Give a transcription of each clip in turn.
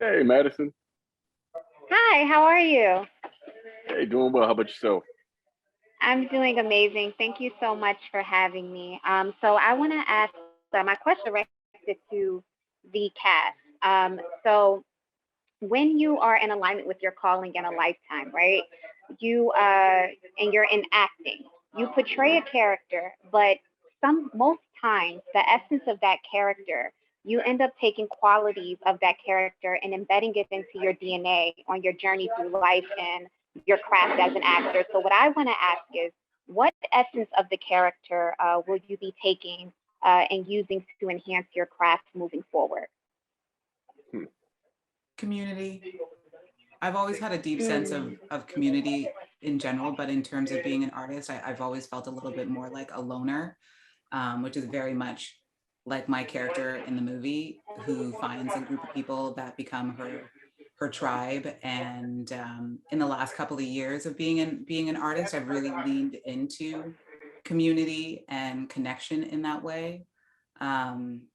Hey, Madison. Hi, how are you? Hey, doing well. How about yourself? I'm doing amazing. Thank you so much for having me. So I want to ask my question directed to the cast. So when you are in alignment with your calling in a lifetime, right? You and you're in acting. You portray a character, but most times the essence of that character, you end up taking qualities of that character and embedding it into your DNA on your journey through life and your craft as an actor. So what I want to ask is, what essence of the character will you be taking and using to enhance your craft moving forward? Hmm. Community. I've always had a deep sense Mm. of community in general, but in terms of being an artist, I've always felt a little bit more like a loner, which is very much like my character in the movie, who finds a group of people that become her tribe. And in the last couple of years of being an artist, I've really leaned into community and connection in that way. Um,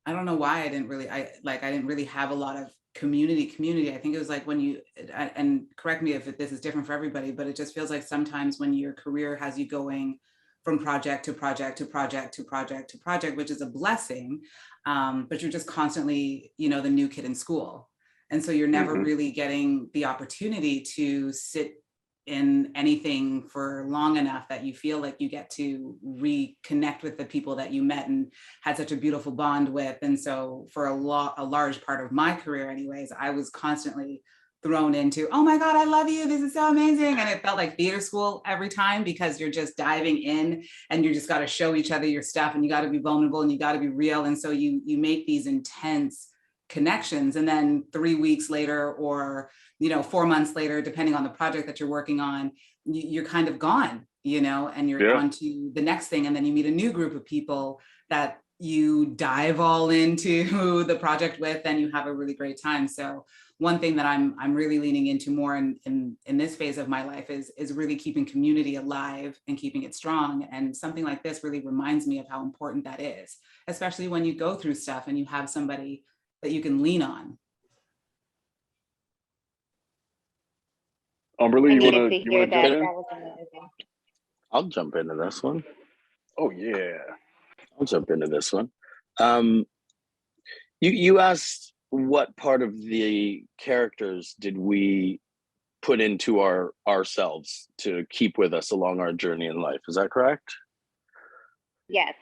I don't know why I didn't really have a lot of community. I think it was like when you, and correct me if this is different for everybody, but it just feels like sometimes when your career has you going from project to project to project to project to project, which is a blessing, but you're just constantly, the new kid in school. And so you're never Mm-hmm. really getting the opportunity to sit in anything for long enough that you feel like you get to reconnect with the people that you met and had such a beautiful bond with. And so for a large part of my career anyways, I was constantly thrown into, oh my God, I love you, this is so amazing. And it felt like theater school every time, because you're just diving in and you just got to show each other your stuff, and you got to be vulnerable and you got to be real. And so you make these intense connections, and then 3 weeks later, or 4 months later, depending on the project that you're working on, you're kind of gone, and you're on to the next thing. And then you meet a new group of people that you dive all into the project with, and you have a really great time. So one thing that I'm really leaning into more in this phase of my life is really keeping community alive and keeping it strong. And something like this really reminds me of how important that is, especially when you go through stuff and you have somebody that you can lean on. Humberly, I you needed wanna to you hear wanna jump that. in? That was amazing. I'll jump into this one. Oh yeah. I'll jump into this one. You asked what part of the characters did we put into ourselves to keep with us along our journey in life. Is that correct? Yes.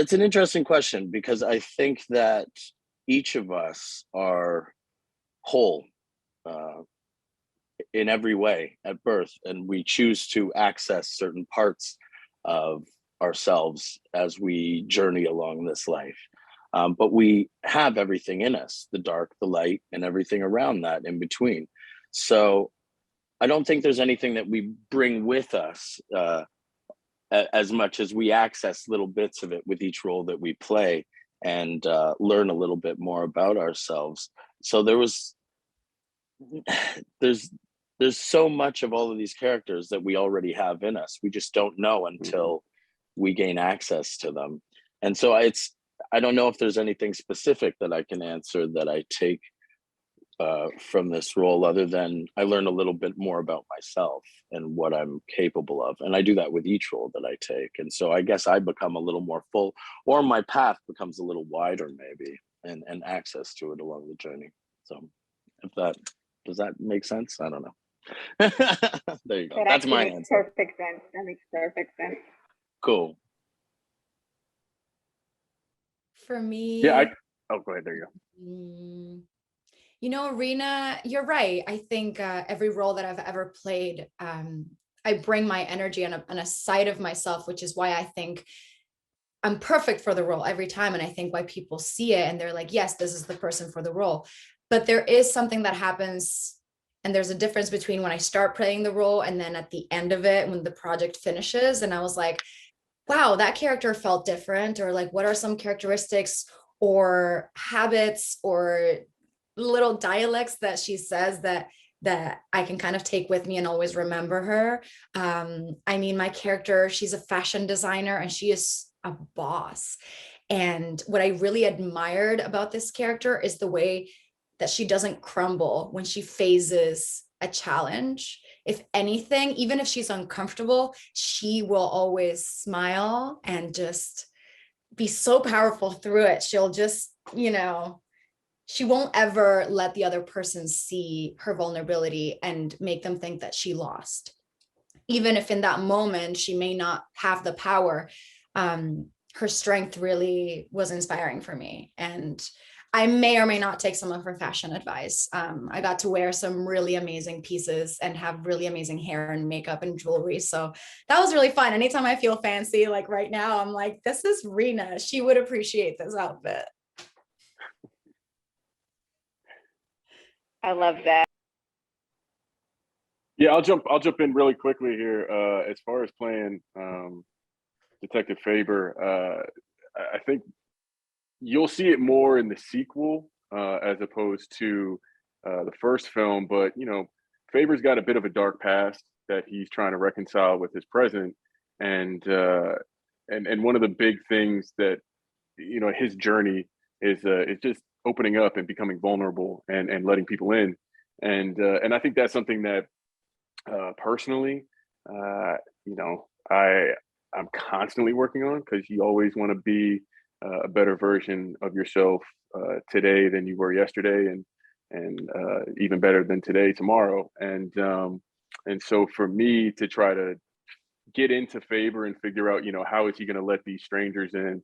It's an interesting question, because I think that each of us are whole in every way at birth, and we choose to access certain parts of ourselves as we journey along this life. But we have everything in us, the dark, the light, and everything around that in between. So I don't think there's anything that we bring with us as much as we access little bits of it with each role that we play, and learn a little bit more about ourselves. So there's so much of all of these characters that we already have in us. We just don't know until we gain access to them. And so I don't know if there's anything specific that I can answer that I take from this role, other than I learn a little bit more about myself and what I'm capable of. And I do that with each role that I take. And so I guess I become a little more full, or my path becomes a little wider maybe, and access to it along the journey. So does that make sense? I don't know. There you go. That That's actually my makes answer. perfect sense. That makes perfect sense. Cool. For me, Yeah. Oh, go ahead. There you go. Rena, you're right. I think every role that I've ever played, I bring my energy on a side of myself, which is why I think I'm perfect for the role every time. And I think why people see it and they're like, yes, this is the person for the role. But there is something that happens, and there's a difference between when I start playing the role and then at the end of it, when the project finishes, and I was like, wow, that character felt different, or like, what are some characteristics or habits or little dialects that she says that I can kind of take with me and always remember her. My character, she's a fashion designer and she is a boss. And what I really admired about this character is the way that she doesn't crumble when she faces a challenge. If anything, even if she's uncomfortable, she will always smile and just be so powerful through it. She'll just, she won't ever let the other person see her vulnerability and make them think that she lost. Even if in that moment she may not have the power, her strength really was inspiring for me. And I may or may not take some of her fashion advice. I got to wear some really amazing pieces and have really amazing hair and makeup and jewelry. So that was really fun. Anytime I feel fancy, like right now, I'm like, this is Rena. She would appreciate this outfit. I love that. Yeah, I'll jump in really quickly here. As far as playing Detective Faber, I think you'll see it more in the sequel as opposed to the first film. But Faber's got a bit of a dark past that he's trying to reconcile with his present, and one of the big things that his journey is just opening up and becoming vulnerable and letting people in, and I think that's something that personally, I'm constantly working on, because you always want to be a better version of yourself today than you were yesterday, and even better than today, tomorrow. And so for me to try to get into Faber and figure out, how is he going to let these strangers in?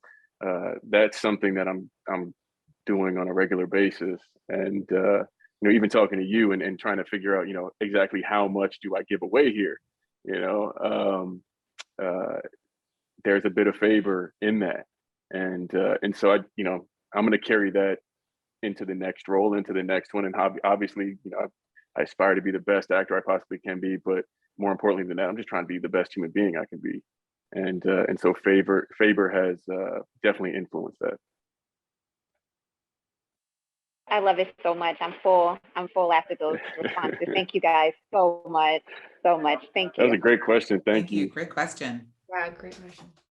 That's something that I'm doing on a regular basis. And even talking to you and trying to figure out, exactly how much do I give away here? There's a bit of Faber in that, and so I'm going to carry that into the next role, into the next one, and obviously, I aspire to be the best actor I possibly can be, but more importantly than that, I'm just trying to be the best human being I can be, and so Faber has definitely influenced that. I love it so much. I'm full after those responses. Thank you guys so much. Thank you. That was a great question. Thank you. Great question. Wow, great question.